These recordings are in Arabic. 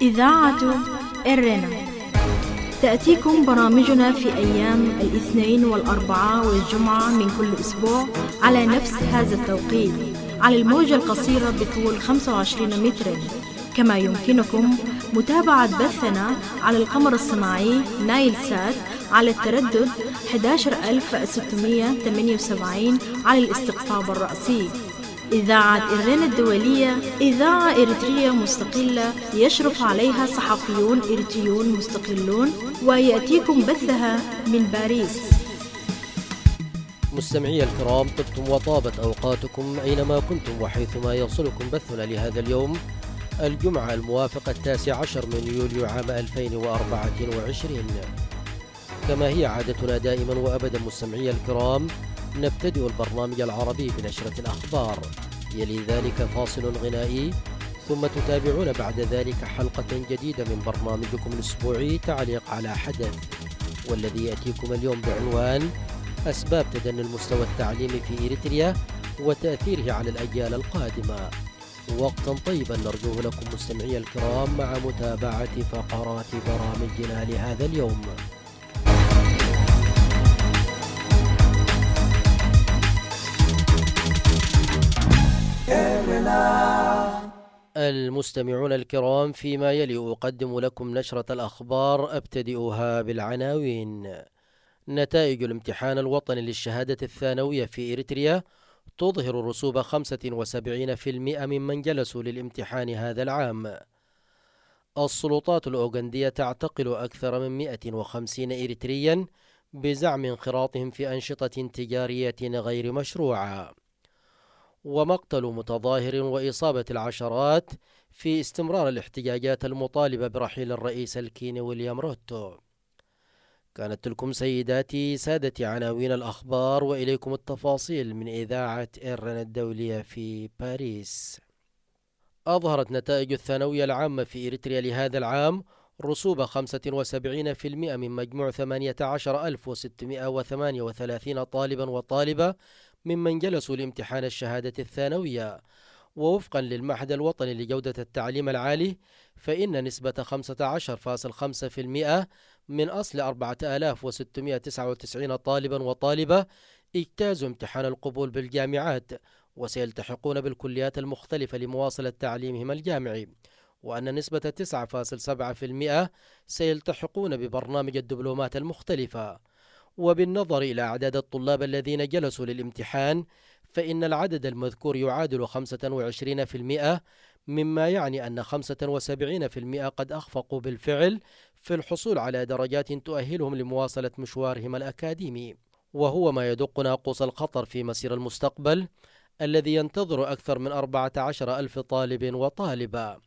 إذاعة إرنا تأتيكم برامجنا في أيام الاثنين والأربعاء والجمعة من كل أسبوع على نفس هذا التوقيت على الموجة القصيرة بطول 25 مترا. كما يمكنكم متابعة بثنا على القمر الصناعي نايل سات على التردد 11678 على الاستقطاب الرأسي. إذاعة إرنا الدولية إذاعة إريترية مستقلة يشرف عليها صحفيون إريتريون مستقلون، ويأتيكم بثها من باريس. مستمعي الكرام، طبتم وطابت أوقاتكم أينما كنتم وحيثما يوصلكم بثنا لهذا اليوم الجمعة الموافق 19 من يوليو عام 2024. كما هي عادتنا دائما وأبدا مستمعي الكرام، نبتدئ البرنامج العربي بنشرة الأخبار، يلي ذلك فاصل غنائي، ثم تتابعون بعد ذلك حلقة جديدة من برنامجكم الأسبوعي تعليق على حدث، والذي يأتيكم اليوم بعنوان أسباب تدني المستوى التعليمي في إريتريا وتأثيره على الأجيال القادمة. وقتا طيبا نرجوه لكم مستمعي الكرام مع متابعة فقرات برامجنا لهذا اليوم. المستمعون الكرام، فيما يلي أقدم لكم نشرة الأخبار، أبتدئها بالعناوين. نتائج الامتحان الوطني للشهادة الثانوية في إريتريا تظهر رسوب 75% ممن جلسوا للامتحان هذا العام. السلطات الأوغندية تعتقل أكثر من 150 إريتريا بزعم انخراطهم في أنشطة تجارية غير مشروعة. ومقتل متظاهر وإصابة العشرات في استمرار الاحتجاجات المطالبة برحيل الرئيس الكيني ويليام روتو. كانت تلكم سيداتي سادتي عناوين الأخبار، وإليكم التفاصيل من إذاعة إرنا الدولية في باريس. أظهرت نتائج الثانوية العامة في إريتريا لهذا العام رسوب 75% من مجموع 18638 طالبا وطالبة ممن جلسوا لامتحان الشهادة الثانوية. ووفقا للمعهد الوطني لجودة التعليم العالي، فإن نسبة 15.5% من أصل 4699 طالبا وطالبة اجتازوا امتحان القبول بالجامعات وسيلتحقون بالكليات المختلفة لمواصلة تعليمهم الجامعي، وأن نسبة 9.7% سيلتحقون ببرنامج الدبلومات المختلفة. وبالنظر إلى أعداد الطلاب الذين جلسوا للامتحان، فإن العدد المذكور يعادل 25%، مما يعني أن 75% قد أخفقوا بالفعل في الحصول على درجات تؤهلهم لمواصلة مشوارهم الأكاديمي، وهو ما يدق ناقوس الخطر في مسير المستقبل الذي ينتظر أكثر من 14,000 طالب وطالبة.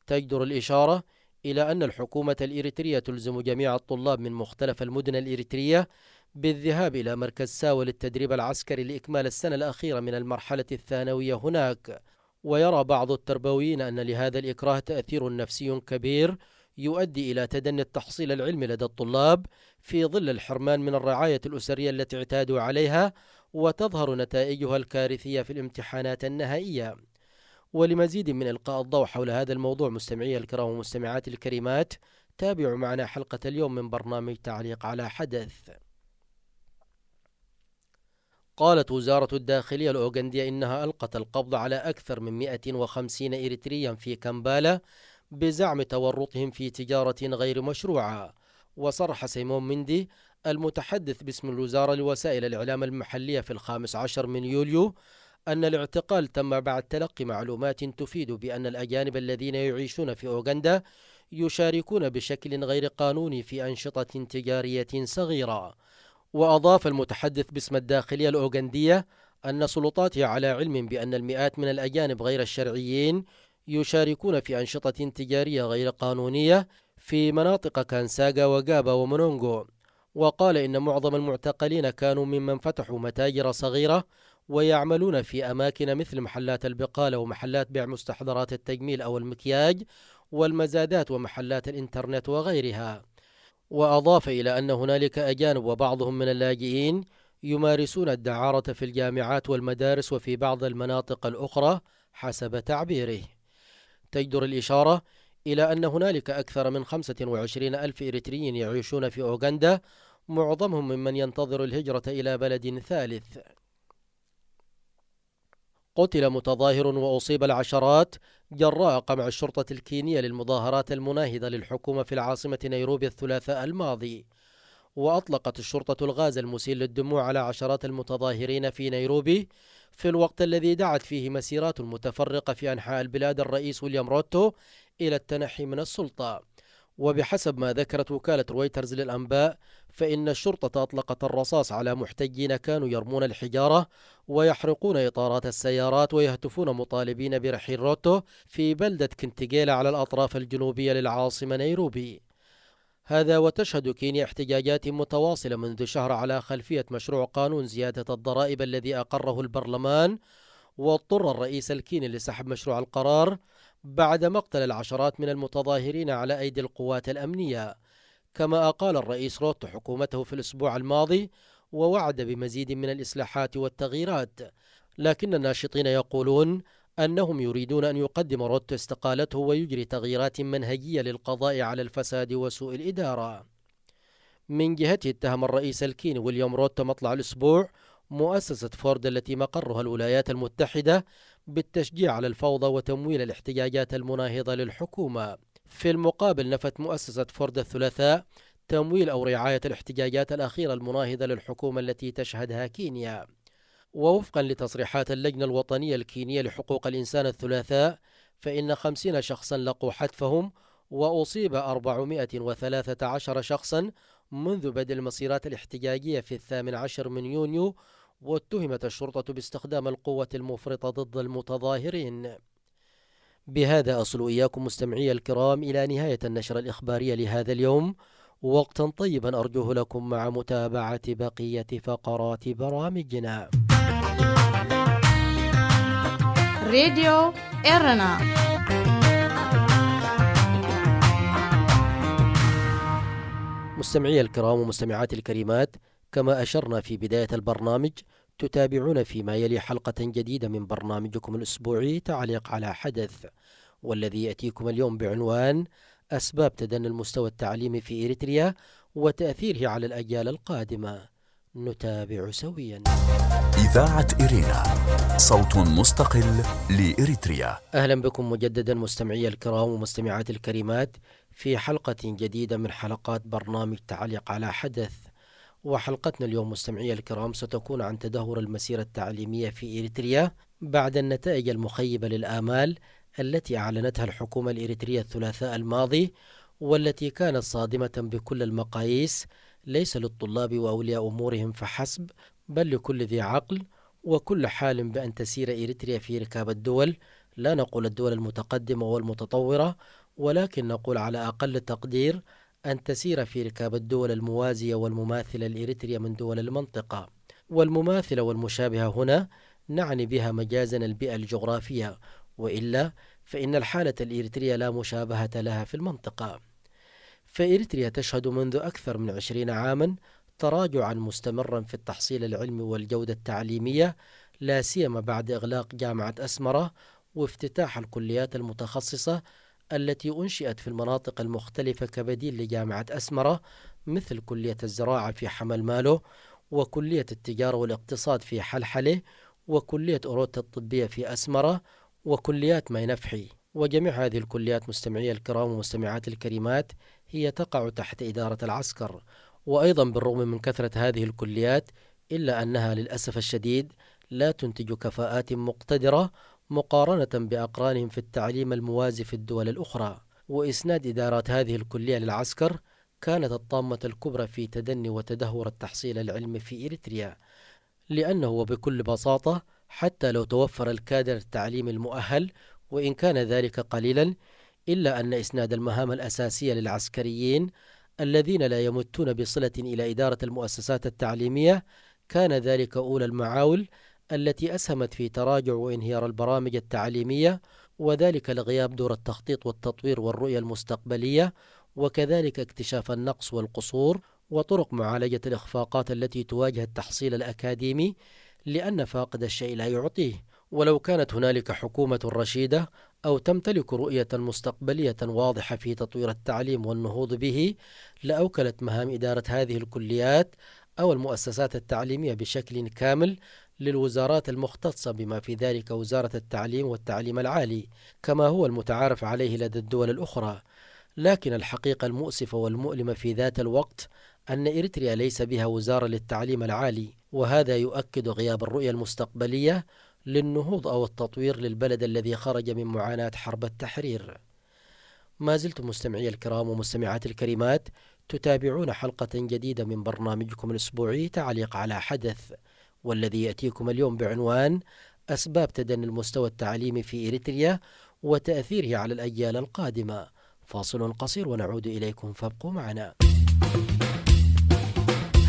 تجدر الإشارة إلى أن الحكومة الإريترية تلزم جميع الطلاب من مختلف المدن الإريترية بالذهاب إلى مركز ساو للتدريب العسكري لإكمال السنة الأخيرة من المرحلة الثانوية هناك. ويرى بعض التربويين أن لهذا الإكراه تأثير نفسي كبير يؤدي إلى تدني التحصيل العلمي لدى الطلاب في ظل الحرمان من الرعاية الأسرية التي اعتادوا عليها، وتظهر نتائجها الكارثية في الامتحانات النهائية. ولمزيد من إلقاء الضوء حول هذا الموضوع مستمعي الكرام ومستمعات الكريمات، تابعوا معنا حلقة اليوم من برنامج تعليق على حدث. قالت وزارة الداخلية الأوغندية إنها ألقت القبض على أكثر من 150 إريتريا في كامبالا بزعم تورطهم في تجارة غير مشروعة. وصرح سيمون مندي المتحدث باسم الوزارة لوسائل الإعلام المحلية في 15 من يوليو أن الاعتقال تم بعد تلقي معلومات تفيد بأن الأجانب الذين يعيشون في أوغندا يشاركون بشكل غير قانوني في أنشطة تجارية صغيرة. وأضاف المتحدث باسم الداخلية الأوغندية أن سلطاتها على علم بأن المئات من الأجانب غير الشرعيين يشاركون في أنشطة تجارية غير قانونية في مناطق كانساغا وغابا ومونونغو. وقال إن معظم المعتقلين كانوا ممن فتحوا متاجر صغيرة ويعملون في أماكن مثل محلات البقالة ومحلات بيع مستحضرات التجميل أو المكياج والمزادات ومحلات الإنترنت وغيرها. وأضاف إلى أن هنالك أجانب وبعضهم من اللاجئين يمارسون الدعارة في الجامعات والمدارس وفي بعض المناطق الأخرى حسب تعبيره. تجدر الإشارة إلى أن هنالك أكثر من 25 ألف إريتريين يعيشون في أوغندا، معظمهم ممن ينتظر الهجرة إلى بلد ثالث. قتل متظاهر وأصيب العشرات جراء قمع الشرطة الكينية للمظاهرات المناهضة للحكومة في العاصمة نيروبي الثلاثاء الماضي. وأطلقت الشرطة الغاز المسيل للدموع على عشرات المتظاهرين في نيروبي في الوقت الذي دعت فيه مسيرات متفرقة في أنحاء البلاد الرئيس ويليام روتو إلى التنحي من السلطة. وبحسب ما ذكرت وكالة رويترز للأنباء، فإن الشرطة أطلقت الرصاص على محتجين كانوا يرمون الحجارة ويحرقون إطارات السيارات ويهتفون مطالبين برحيل روتو في بلدة كنتيجيلا على الأطراف الجنوبية للعاصمة نيروبي. هذا وتشهد كينيا احتجاجات متواصلة منذ شهر على خلفية مشروع قانون زيادة الضرائب الذي أقره البرلمان، واضطر الرئيس الكيني لسحب مشروع القرار بعد مقتل العشرات من المتظاهرين على أيدي القوات الأمنية. كما أقال الرئيس روتو حكومته في الأسبوع الماضي ووعد بمزيد من الإصلاحات والتغييرات، لكن الناشطين يقولون أنهم يريدون أن يقدم روتو استقالته ويجري تغييرات منهجية للقضاء على الفساد وسوء الإدارة. من جهته اتهم الرئيس الكيني ويليام روتو مطلع الأسبوع مؤسسة فورد التي مقرها الولايات المتحدة بالتشجيع على الفوضى وتمويل الاحتجاجات المناهضة للحكومة. في المقابل نفت مؤسسة فورد الثلاثاء تمويل أو رعاية الاحتجاجات الأخيرة المناهضة للحكومة التي تشهدها كينيا. ووفقا لتصريحات اللجنة الوطنية الكينية لحقوق الإنسان الثلاثاء، فإن 50 شخصا لقوا حتفهم وأصيب 413 شخصا منذ بدء المسيرات الاحتجاجية في 18 من يونيو، واتهمت الشرطة باستخدام القوة المفرطة ضد المتظاهرين. بهذا أصل إياكم مستمعي الكرام إلى نهاية النشرة الإخبارية لهذا اليوم، وقتا طيبا أرجوه لكم مع متابعة بقية فقرات برامجنا. راديو إيرنا. مستمعي الكرام ومستمعات الكريمات، كما أشرنا في بداية البرنامج، تتابعون فيما يلي حلقة جديدة من برنامجكم الأسبوعي تعليق على حدث، والذي يأتيكم اليوم بعنوان أسباب تدني المستوى التعليمي في إريتريا وتأثيره على الأجيال القادمة. نتابع سويا. إذاعة إيرينا، صوت مستقل لإريتريا. أهلا بكم مجددا مستمعي الكرام ومستمعات الكريمات في حلقة جديدة من حلقات برنامج تعليق على حدث. وحلقتنا اليوم مستمعي الكرام ستكون عن تدهور المسيرة التعليمية في إريتريا بعد النتائج المخيبة للآمال التي أعلنتها الحكومة الإريترية الثلاثاء الماضي، والتي كانت صادمة بكل المقاييس، ليس للطلاب وأولياء أمورهم فحسب، بل لكل ذي عقل وكل حال بأن تسير إريتريا في ركاب الدول، لا نقول الدول المتقدمة والمتطورة، ولكن نقول على أقل تقدير أن تسير في ركاب الدول الموازية والمماثلة لإريتريا من دول المنطقة. والمماثلة والمشابهة هنا نعني بها مجازا البيئة الجغرافية، وإلا فإن الحالة الإريترية لا مشابهة لها في المنطقة. فإريتريا تشهد منذ أكثر من 20 عاما تراجعا مستمرا في التحصيل العلمي والجودة التعليمية، لا سيما بعد إغلاق جامعة أسمرة وافتتاح الكليات المتخصصة التي أنشئت في المناطق المختلفة كبديل لجامعة أسمرة، مثل كلية الزراعة في حمل مالو، وكلية التجارة والاقتصاد في حلحلة، وكلية أوروتا الطبية في أسمرة، وكليات ماينفحي. وجميع هذه الكليات مستمعي الكرام ومستمعات الكريمات هي تقع تحت إدارة العسكر. وأيضا بالرغم من كثرة هذه الكليات إلا أنها للأسف الشديد لا تنتج كفاءات مقتدرة مقارنة بأقرانهم في التعليم الموازي في الدول الأخرى. وإسناد إدارات هذه الكلية للعسكر كانت الطامة الكبرى في تدني وتدهور التحصيل العلمي في إريتريا، لأنه وبكل بساطة حتى لو توفر الكادر التعليمي المؤهل، وإن كان ذلك قليلا، إلا أن إسناد المهام الأساسية للعسكريين الذين لا يمتون بصلة إلى إدارة المؤسسات التعليمية كان ذلك أولى المعاول التي أسهمت في تراجع وانهيار البرامج التعليمية، وذلك لغياب دور التخطيط والتطوير والرؤية المستقبلية، وكذلك اكتشاف النقص والقصور وطرق معالجة الإخفاقات التي تواجه التحصيل الأكاديمي، لأن فاقد الشيء لا يعطيه، ولو كانت هنالك حكومة رشيدة أو تمتلك رؤية مستقبلية واضحة في تطوير التعليم والنهوض به، لأوكلت مهام إدارة هذه الكليات أو المؤسسات التعليمية بشكل كامل للوزارات المختصة، بما في ذلك وزارة التعليم والتعليم العالي، كما هو المتعارف عليه لدى الدول الأخرى. لكن الحقيقة المؤسفة والمؤلمة في ذات الوقت أن إريتريا ليس بها وزارة للتعليم العالي، وهذا يؤكد غياب الرؤية المستقبلية للنهوض أو التطوير للبلد الذي خرج من معاناة حرب التحرير. ما زلتم مستمعي الكرام ومستمعات الكريمات تتابعون حلقة جديدة من برنامجكم الأسبوعي تعليق على حدث، والذي يأتيكم اليوم بعنوان أسباب تدني المستوى التعليمي في إريتريا وتأثيره على الأجيال القادمة. فاصل قصير ونعود إليكم، فابقوا معنا.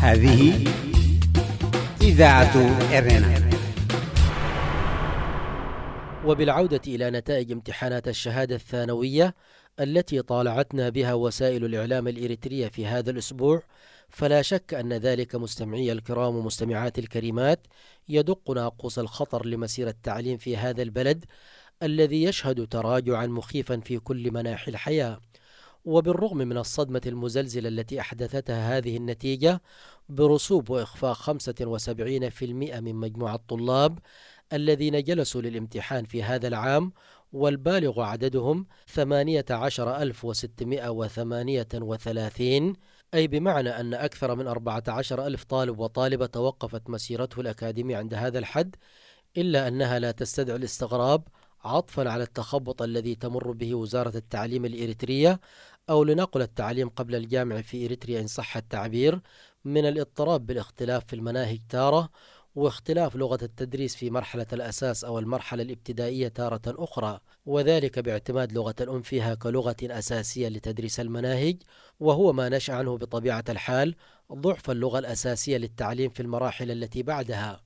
هذه إذاعة إرنا. وبالعودة إلى نتائج امتحانات الشهادة الثانوية التي طالعتنا بها وسائل الإعلام الإريترية في هذا الأسبوع، فلا شك أن ذلك مستمعي الكرام ومستمعات الكريمات يدق ناقوس الخطر لمسير التعليم في هذا البلد الذي يشهد تراجعا مخيفا في كل مناحي الحياة. وبالرغم من الصدمة المزلزلة التي أحدثتها هذه النتيجة برسوب وإخفاق 75% من مجموع الطلاب الذين جلسوا للامتحان في هذا العام، والبالغ عددهم 18,638، أي بمعنى أن أكثر من 14,000 طالب وطالبة توقفت مسيرته الأكاديمية عند هذا الحد، إلا أنها لا تستدعي الاستغراب عطفا على التخبط الذي تمر به وزارة التعليم الإريترية، أو لنقل التعليم قبل الجامعة في إريتريا إن صح التعبير، من الاضطراب بالاختلاف في المناهج تارة، واختلاف لغة التدريس في مرحلة الأساس أو المرحلة الابتدائية تارة أخرى، وذلك باعتماد لغة الأم فيها كلغة أساسية لتدريس المناهج، وهو ما نشأ عنه بطبيعة الحال ضعف اللغة الأساسية للتعليم في المراحل التي بعدها.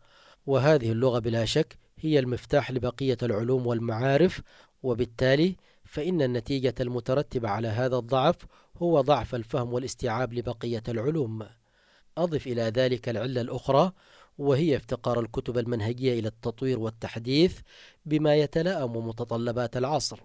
وهذه اللغة بلا شك هي المفتاح لبقية العلوم والمعارف، وبالتالي فإن النتيجة المترتبة على هذا الضعف هو ضعف الفهم والاستيعاب لبقية العلوم. أضف إلى ذلك العلة الأخرى، وهي افتقار الكتب المنهجية إلى التطوير والتحديث بما يتلائم متطلبات العصر،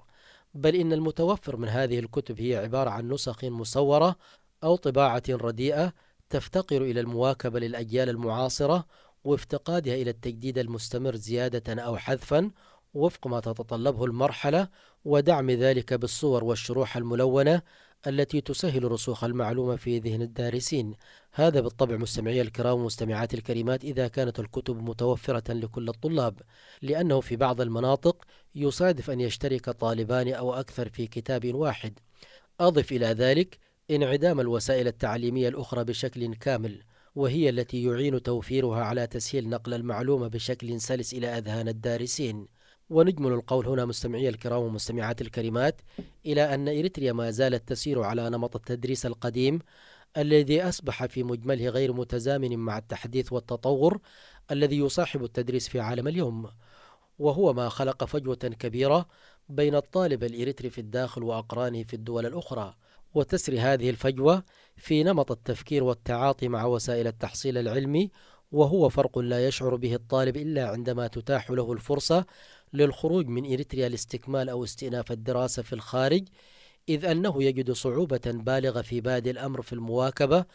بل إن المتوفر من هذه الكتب هي عبارة عن نسخ مصورة أو طباعة رديئة تفتقر إلى المواكبة للأجيال المعاصرة، وافتقادها إلى التجديد المستمر زيادة أو حذفا وفق ما تتطلبه المرحلة، ودعم ذلك بالصور والشروح الملونة التي تسهل رسوخ المعلومة في ذهن الدارسين. هذا بالطبع مستمعي الكرام ومستمعات الكريمات إذا كانت الكتب متوفرة لكل الطلاب، لأنه في بعض المناطق يصادف أن يشترك طالبان أو أكثر في كتاب واحد. أضف إلى ذلك انعدام الوسائل التعليمية الأخرى بشكل كامل، وهي التي يعين توفيرها على تسهيل نقل المعلومة بشكل سلس إلى أذهان الدارسين. ونجمل القول هنا مستمعي الكرام ومستمعات الكريمات إلى أن إريتريا ما زالت تسير على نمط التدريس القديم الذي أصبح في مجمله غير متزامن مع التحديث والتطور الذي يصاحب التدريس في عالم اليوم، وهو ما خلق فجوة كبيرة بين الطالب الإريتري في الداخل وأقرانه في الدول الأخرى. وتسري هذه الفجوة في نمط التفكير والتعاطي مع وسائل التحصيل العلمي، وهو فرق لا يشعر به الطالب إلا عندما تتاح له الفرصة للخروج من إريتريا لاستكمال أو استئناف الدراسة في الخارج، إذ أنه يجد صعوبة بالغة في بادئ الأمر في المواكبة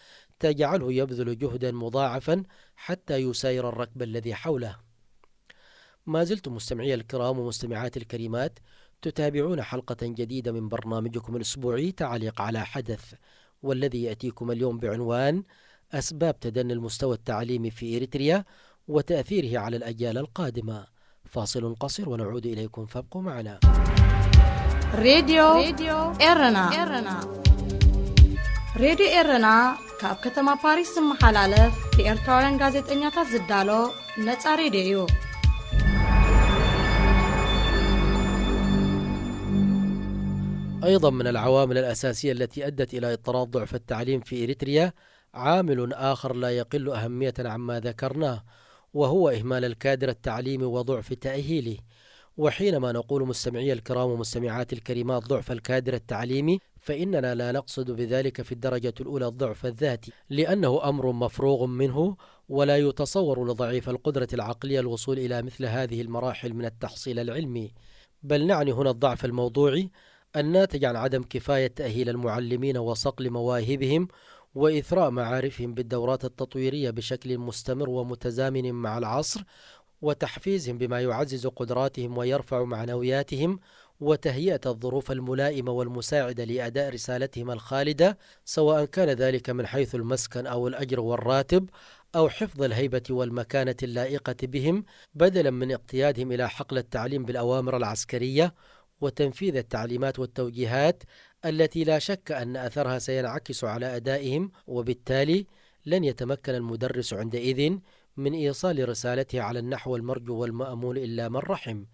تجعله يبذل جهدا مضاعفا حتى يساير الركب الذي حوله. ما زلتم مستمعي الكرام ومستمعات الكريمات تتابعون حلقة جديدة من برنامجكم الأسبوعي تعليق على حدث، والذي يأتيكم اليوم بعنوان أسباب تدني المستوى التعليمي في إريتريا وتأثيره على الأجيال القادمة. فاصل قصير ونعود إليكم، فابقوا معنا. راديو إرنا راديو إرنا كاب كتما باريس محلالف لإرتوارن غازيتنياتا زدالو نتا راديو. أيضا من العوامل الأساسية التي أدت إلى اضطراب ضعف التعليم في إريتريا عامل آخر لا يقل أهمية عما ذكرناه، وهو إهمال الكادر التعليمي وضعف تأهيله. وحينما نقول مستمعي الكرام ومستمعات الكريمات ضعف الكادر التعليمي، فإننا لا نقصد بذلك في الدرجة الأولى الضعف الذاتي، لأنه أمر مفروغ منه ولا يتصور لضعيف القدرة العقلية الوصول إلى مثل هذه المراحل من التحصيل العلمي، بل نعني هنا الضعف الموضوعي الناتج عن عدم كفاية تأهيل المعلمين وصقل مواهبهم وإثراء معارفهم بالدورات التطويرية بشكل مستمر ومتزامن مع العصر، وتحفيزهم بما يعزز قدراتهم ويرفع معنوياتهم، وتهيئة الظروف الملائمة والمساعدة لأداء رسالتهم الخالدة، سواء كان ذلك من حيث المسكن أو الأجر والراتب أو حفظ الهيبة والمكانة اللائقة بهم، بدلا من اقتيادهم إلى حقل التعليم بالأوامر العسكرية وتنفيذ التعليمات والتوجيهات التي لا شك أن أثرها سينعكس على أدائهم، وبالتالي لن يتمكن المدرس عندئذ من إيصال رسالته على النحو المرجو والمأمول إلا من رحم،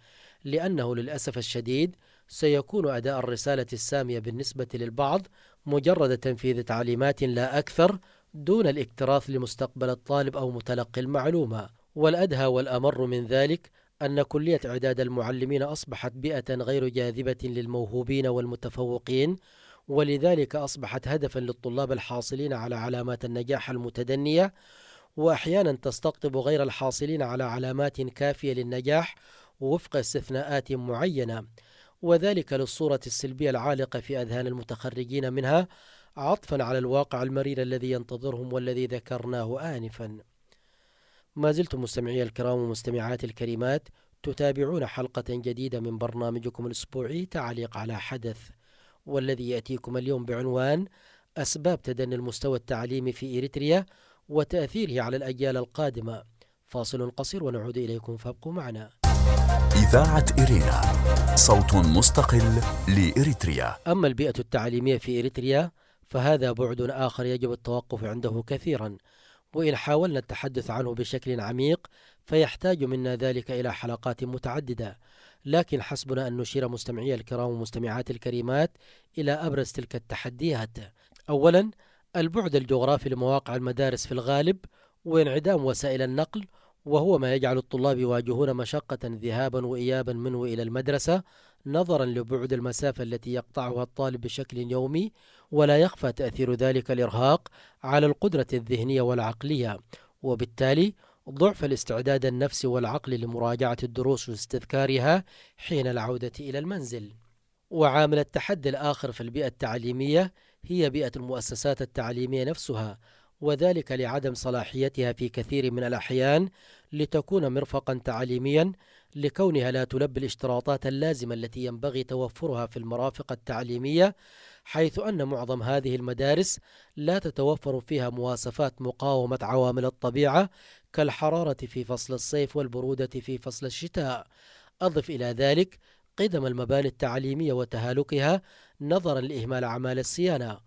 لأنه للأسف الشديد سيكون أداء الرسالة السامية بالنسبة للبعض مجرد تنفيذ تعليمات لا أكثر، دون الاكتراث لمستقبل الطالب أو متلقي المعلومة. والأدهى والأمر من ذلك أن كلية إعداد المعلمين أصبحت بيئة غير جاذبة للموهوبين والمتفوقين، ولذلك أصبحت هدفا للطلاب الحاصلين على علامات النجاح المتدنية، وأحيانا تستقطب غير الحاصلين على علامات كافية للنجاح وفق استثناءات معينة، وذلك للصورة السلبية العالقة في أذهان المتخرجين منها، عطفا على الواقع المرير الذي ينتظرهم والذي ذكرناه آنفا. ما زلتم مستمعي الكرام ومستمعات الكريمات تتابعون حلقة جديدة من برنامجكم الأسبوعي تعليق على حدث، والذي يأتيكم اليوم بعنوان أسباب تدني المستوى التعليمي في إريتريا وتأثيره على الأجيال القادمة. فاصل قصير ونعود إليكم، فابقوا معنا. إذاعة إرينا، صوت مستقل لإريتريا. أما البيئة التعليمية في إريتريا فهذا بعد آخر يجب التوقف عنده كثيرا، وإن حاولنا التحدث عنه بشكل عميق فيحتاج منا ذلك إلى حلقات متعددة، لكن حسبنا أن نشير مستمعي الكرام ومستمعات الكريمات إلى أبرز تلك التحديات. أولا، البعد الجغرافي لمواقع المدارس في الغالب وانعدام وسائل النقل، وهو ما يجعل الطلاب يواجهون مشقة ذهابا وإيابا من وإلى المدرسة نظرا لبعد المسافة التي يقطعها الطالب بشكل يومي، ولا يخفى تأثير ذلك الإرهاق على القدرة الذهنية والعقلية، وبالتالي ضعف الاستعداد النفسي والعقلي لمراجعة الدروس واستذكارها حين العودة إلى المنزل. وعامل التحدي الآخر في البيئة التعليمية هي بيئة المؤسسات التعليمية نفسها، وذلك لعدم صلاحيتها في كثير من الأحيان لتكون مرفقا تعليميا، لكونها لا تلبي الاشتراطات اللازمة التي ينبغي توفرها في المرافق التعليمية، حيث أن معظم هذه المدارس لا تتوفر فيها مواصفات مقاومة عوامل الطبيعة كالحرارة في فصل الصيف والبرودة في فصل الشتاء. أضف إلى ذلك قدم المباني التعليمية وتهالكها نظرا لإهمال أعمال الصيانة،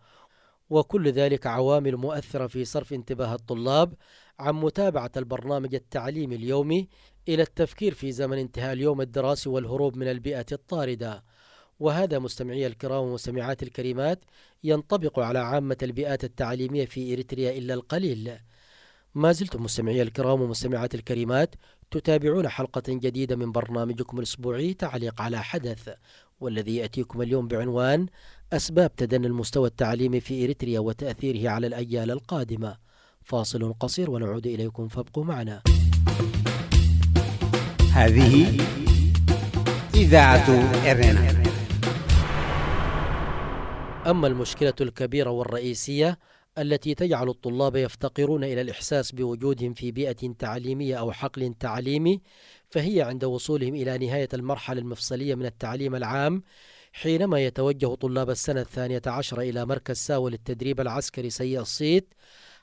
وكل ذلك عوامل مؤثرة في صرف انتباه الطلاب عن متابعة البرنامج التعليمي اليومي إلى التفكير في زمن انتهاء اليوم الدراسي والهروب من البيئة الطاردة. وهذا مستمعي الكرام ومستمعات الكريمات ينطبق على عامة البيئات التعليمية في إريتريا إلا القليل. ما زلتم مستمعي الكرام ومستمعات الكريمات تتابعون حلقة جديدة من برنامجكم الأسبوعي تعليق على حدث، والذي يأتيكم اليوم بعنوان أسباب تدني المستوى التعليمي في إريتريا وتأثيره على الأجيال القادمة. فاصل قصير ونعود إليكم، فابقوا معنا. هذه إذاعة إرينا. أما المشكلة الكبيرة والرئيسية التي تجعل الطلاب يفتقرون إلى الإحساس بوجودهم في بيئة تعليمية أو حقل تعليمي، فهي عند وصولهم إلى نهاية المرحلة المفصلية من التعليم العام، حينما يتوجه طلاب السنة 12 إلى مركز ساو للتدريب العسكري سيء الصيت،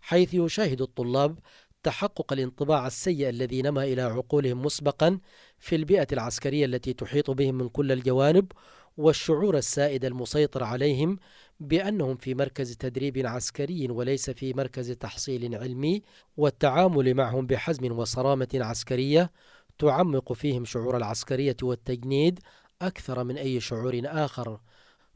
حيث يشاهد الطلاب تحقق الانطباع السيء الذي نما إلى عقولهم مسبقا في البيئة العسكرية التي تحيط بهم من كل الجوانب، والشعور السائد المسيطر عليهم بأنهم في مركز تدريب عسكري وليس في مركز تحصيل علمي، والتعامل معهم بحزم وصرامة عسكرية تعمق فيهم شعور العسكرية والتجنيد أكثر من أي شعور آخر.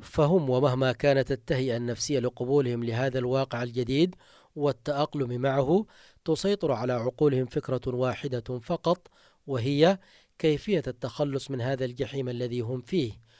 فهم ومهما كانت التهيئة النفسية لقبولهم لهذا الواقع الجديد والتأقلم معه، تسيطر على عقولهم فكرة واحدة فقط، وهي كيفية التخلص من هذا الجحيم الذي هم فيه.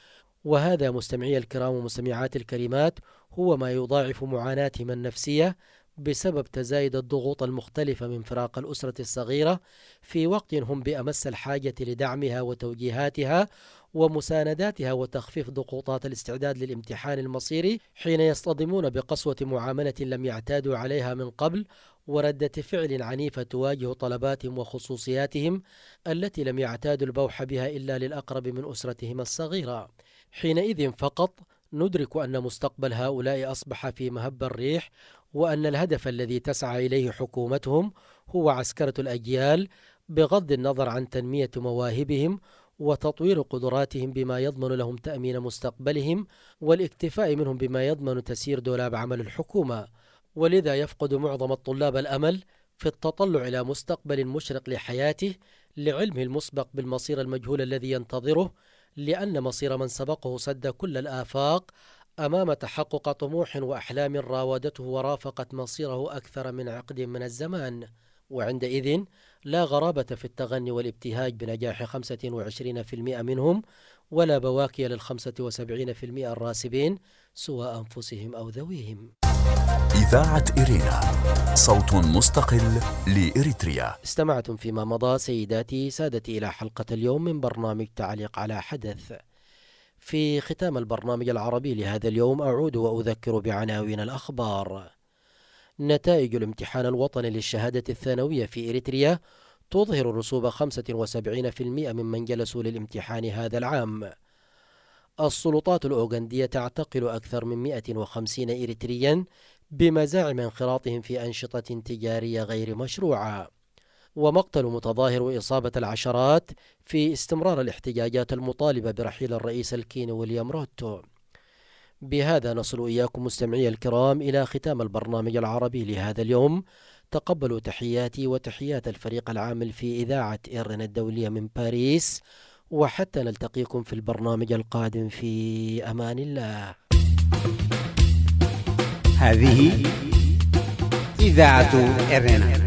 وهذا مستمعي الكرام ومستمعات الكريمات هو ما يضاعف معاناتهم النفسية، بسبب تزايد الضغوط المختلفة من فراق الأسرة الصغيرة في وقت هم بأمس الحاجة لدعمها وتوجيهاتها ومسانداتها وتخفيف ضغوطات الاستعداد للامتحان المصيري، حين يصطدمون بقسوة معاملة لم يعتادوا عليها من قبل وردة فعل عنيفة تواجه طلباتهم وخصوصياتهم التي لم يعتادوا البوح بها إلا للأقرب من أسرتهم الصغيرة. حينئذ فقط ندرك أن مستقبل هؤلاء أصبح في مهب الريح، وأن الهدف الذي تسعى إليه حكومتهم هو عسكرة الأجيال بغض النظر عن تنمية مواهبهم وتطوير قدراتهم بما يضمن لهم تأمين مستقبلهم والاكتفاء منهم بما يضمن تسيير دولاب عمل الحكومة. ولذا يفقد معظم الطلاب الأمل في التطلع إلى مستقبل مشرق لحياته لعلمه المسبق بالمصير المجهول الذي ينتظره، لأن مصير من سبقه سد كل الآفاق أمام تحقق طموح وأحلام راودته ورافقت مصيره أكثر من عقد من الزمان. وعندئذ لا غرابة في التغني والابتهاج بنجاح 25% منهم، ولا بواكي لل75% الراسبين سوى أنفسهم أو ذويهم. إذاعة إرينا، صوت مستقل لإريتريا. استمعتم فيما مضى سيداتي سادتي إلى حلقة اليوم من برنامج تعليق على حدث. في ختام البرنامج العربي لهذا اليوم أعود وأذكر بعناوين الأخبار. نتائج الامتحان الوطني للشهادة الثانوية في إريتريا تظهر رسوب 75% ممن جلسوا للامتحان هذا العام. السلطات الأوغندية تعتقل أكثر من 150 إريتريا بمزاعم انخراطهم في أنشطة تجارية غير مشروعة. ومقتل متظاهر وإصابة العشرات في استمرار الاحتجاجات المطالبة برحيل الرئيس الكيني ويليام روتو. بهذا نصل إياكم مستمعي الكرام إلى ختام البرنامج العربي لهذا اليوم. تقبلوا تحياتي وتحيات الفريق العامل في إذاعة إيرنا الدولية من باريس، وحتى نلتقيكم في البرنامج القادم في أمان الله. هذه إذاعة إيرنا.